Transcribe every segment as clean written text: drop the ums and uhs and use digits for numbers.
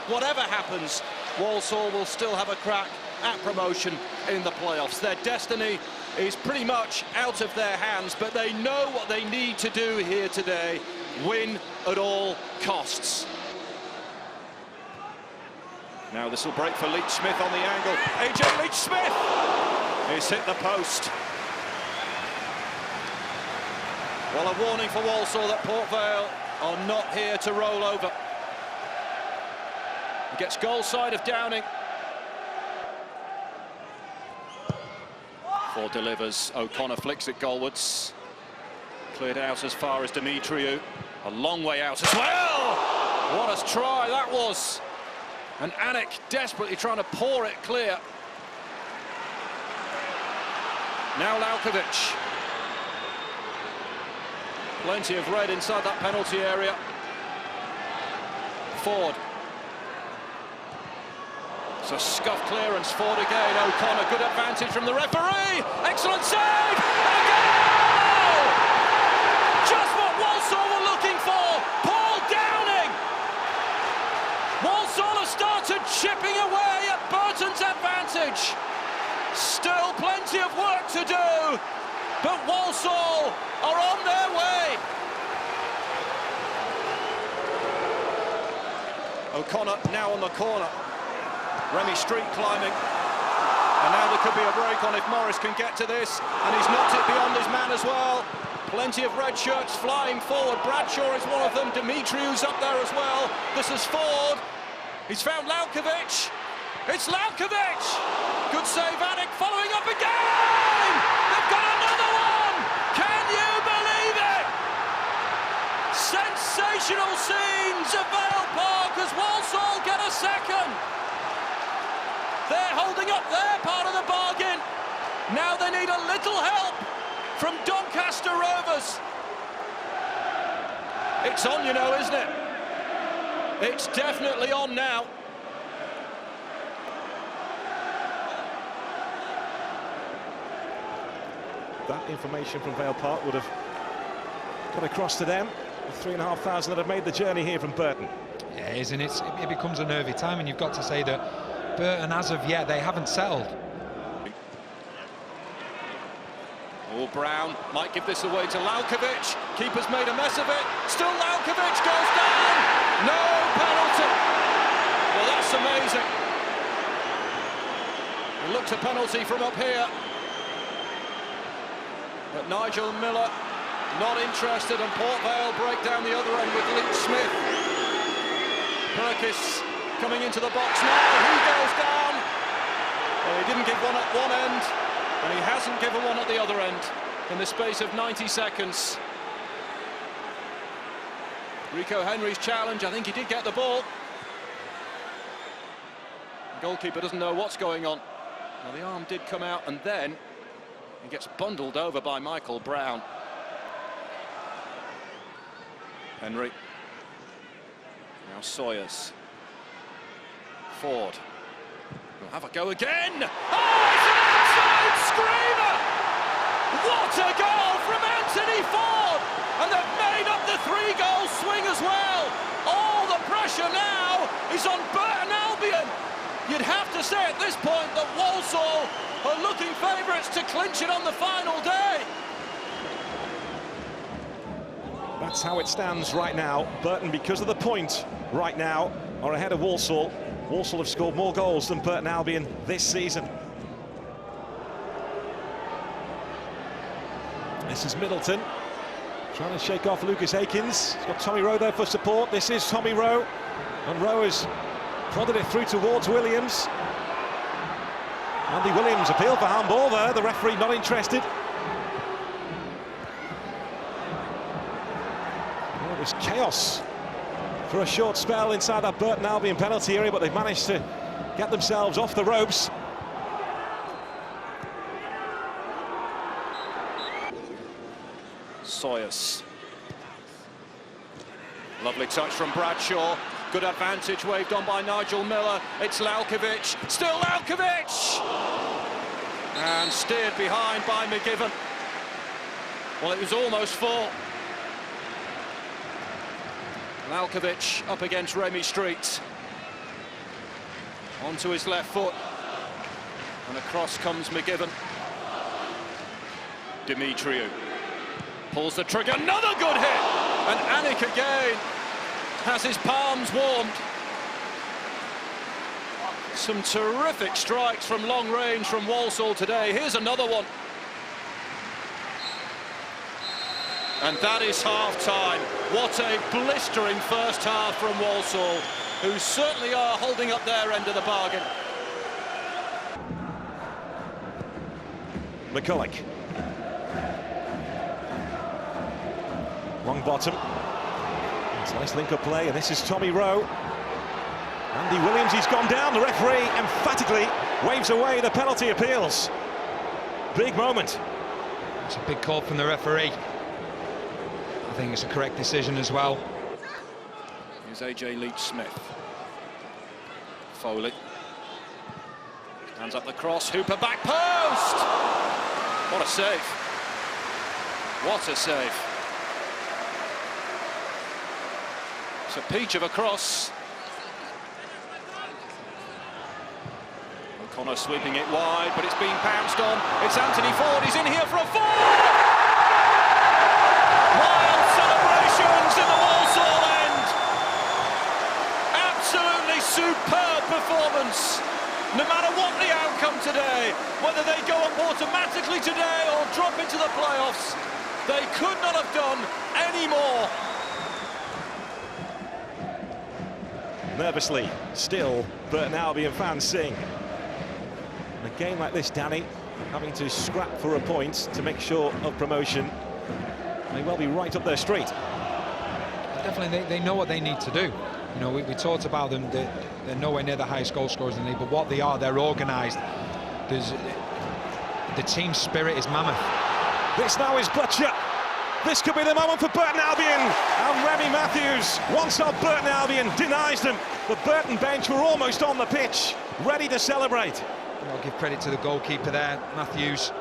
whatever happens, Walsall will still have a crack at promotion in the playoffs. Their destiny is pretty much out of their hands, but they know what they need to do here today: win at all costs. Now this will break for Leach Smith on the angle. AJ Leach Smith has hit the post. Well, a warning for Walsall that Port Vale are not here to roll over. He gets goal side of Downing. Ford delivers. O'Connor flicks it goalwards. Cleared out as far as Dimitriou. A long way out as well. What a try that was. And Anik desperately trying to pour it clear. Now Laukovic. Plenty of red inside that penalty area. Ford. It's a scuff clearance. Ford again. O'Connor, good advantage from the referee. Excellent save. And a goal! Just what Walsall were looking for. Paul Downing. Walsall have started chipping away at Burton's advantage. Still plenty of work to do, but Walsall are on their way. O'Connor now on the corner. Remy Street climbing. And now there could be a break on if Morris can get to this. And he's knocked it beyond his man as well. Plenty of red shirts flying forward. Bradshaw is one of them. Dimitriou's up there as well. This is Ford. He's found Laukovic. It's Laukovic. Good save, Anik following up again. They've got another one. Can you believe it? Sensational scenes at Vale Park as Walsall get a second. They're holding up their part of the bargain. Now they need a little help from Doncaster Rovers. It's on, you know, isn't it? It's definitely on now. That information from Vale Park would have got across to them. The 3,500 that have made the journey here from Burton. Yeah, it is, and it becomes a nervy time, and you've got to say that Burton, as of yet, they haven't settled. Oh, Brown might give this away to Laukovic. Keeper's made a mess of it. Still Laukovic goes down. No penalty. Well, that's amazing. It looks a penalty from up here. But Nigel Miller not interested, and Port Vale break down the other end with Leach Smith. Perkis coming into the box now. He goes down. Well, he didn't give one at one end, and he hasn't given one at the other end in the space of 90 seconds. Rico Henry's challenge, I think he did get the ball. The goalkeeper doesn't know what's going on. Well, the arm did come out, and then he gets bundled over by Michael Brown. Henry. Now Sawyers. Ford. We'll have a go again. Oh, it's an absolute screamer! What a goal from Anthony Ford! And they've made up the 3-goal swing as well. All the pressure now is on Burton Albion. You'd have to say at this point that Walsall are looking favourites to clinch it on the final day. That's how it stands right now. Burton, because of the point right now, are ahead of Walsall. Walsall have scored more goals than Burton Albion this season. This is Middleton trying to shake off Lucas Akins. He's got Tommy Rowe there for support. This is Tommy Rowe, and Rowe has prodded it through towards Williams. Andy Williams appealed for handball there. The referee not interested. Well, it was chaos for a short spell inside that Burton Albion penalty area, but they've managed to get themselves off the ropes. Sawyers. Lovely touch from Bradshaw. Good advantage waved on by Nigel Miller. It's Laukovic. Still Laukovic! And steered behind by McGiven. Well, it was almost full. Laukovic up against Remy Street. Onto his left foot. And across comes McGibbon. Dimitriou pulls the trigger, another good hit! And Anik again has his palms warmed. Some terrific strikes from long range from Walsall today. Here's another one. And that is half-time. What a blistering first half from Walsall, who certainly are holding up their end of the bargain. McCulloch. Long bottom. It's a nice link-up play, and this is Tommy Rowe. Andy Williams, he's gone down. The referee emphatically waves away the penalty appeals. Big moment. It's a big call from the referee. I think it's a correct decision as well. Here's AJ Leach-Smith. Foley. Hands up the cross, Hooper back post! What a save. What a save. It's a peach of a cross. O'Connor sweeping it wide, but it's being pounced on. It's Anthony Ford, he's in here for a Ford! Wild celebrations in the Walsall end! Absolutely superb performance! No matter what the outcome today, whether they go up automatically today or drop into the playoffs, they could not have done any more. Nervously, still, Burton Albion fans sing. In a game like this, Danny, having to scrap for a point to make sure of promotion, may well be right up their street. Definitely, they know what they need to do. You know, we talked about them, they're nowhere near the highest goal scorers in the league, but what they are, they're organised. The team spirit is mammoth. This now is Butcher. This could be the moment for Burton Albion. And Remy Matthews, once off Burton Albion, denies them. The Burton bench were almost on the pitch, ready to celebrate. I'll give credit to the goalkeeper there, Matthews.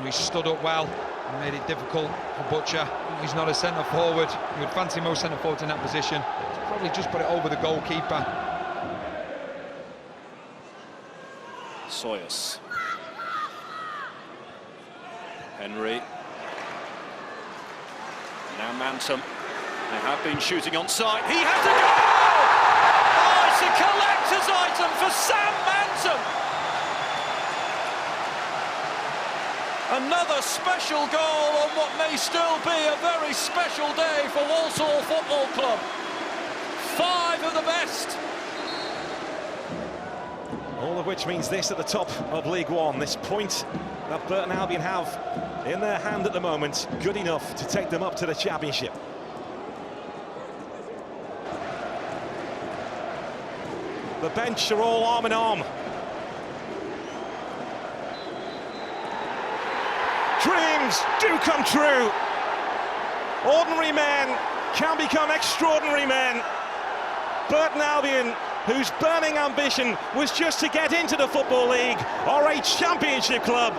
He stood up well and made it difficult for Butcher. He's not a centre forward. You would fancy most centre forwards in that position. He's probably just put it over the goalkeeper. Sawyers. Henry. Now Mantum. They have been shooting on sight. He has a goal! Oh, it's a collector's item for Sam Mantum. Another special goal on what may still be a very special day for Walsall Football Club. 5 of the best. All of which means this at the top of League One. This point that Burton Albion have in their hand at the moment, good enough to take them up to the Championship. The bench are all arm in arm. Dreams do come true. Ordinary men can become extraordinary men. Burton Albion, whose burning ambition was just to get into the Football League, are a Championship club.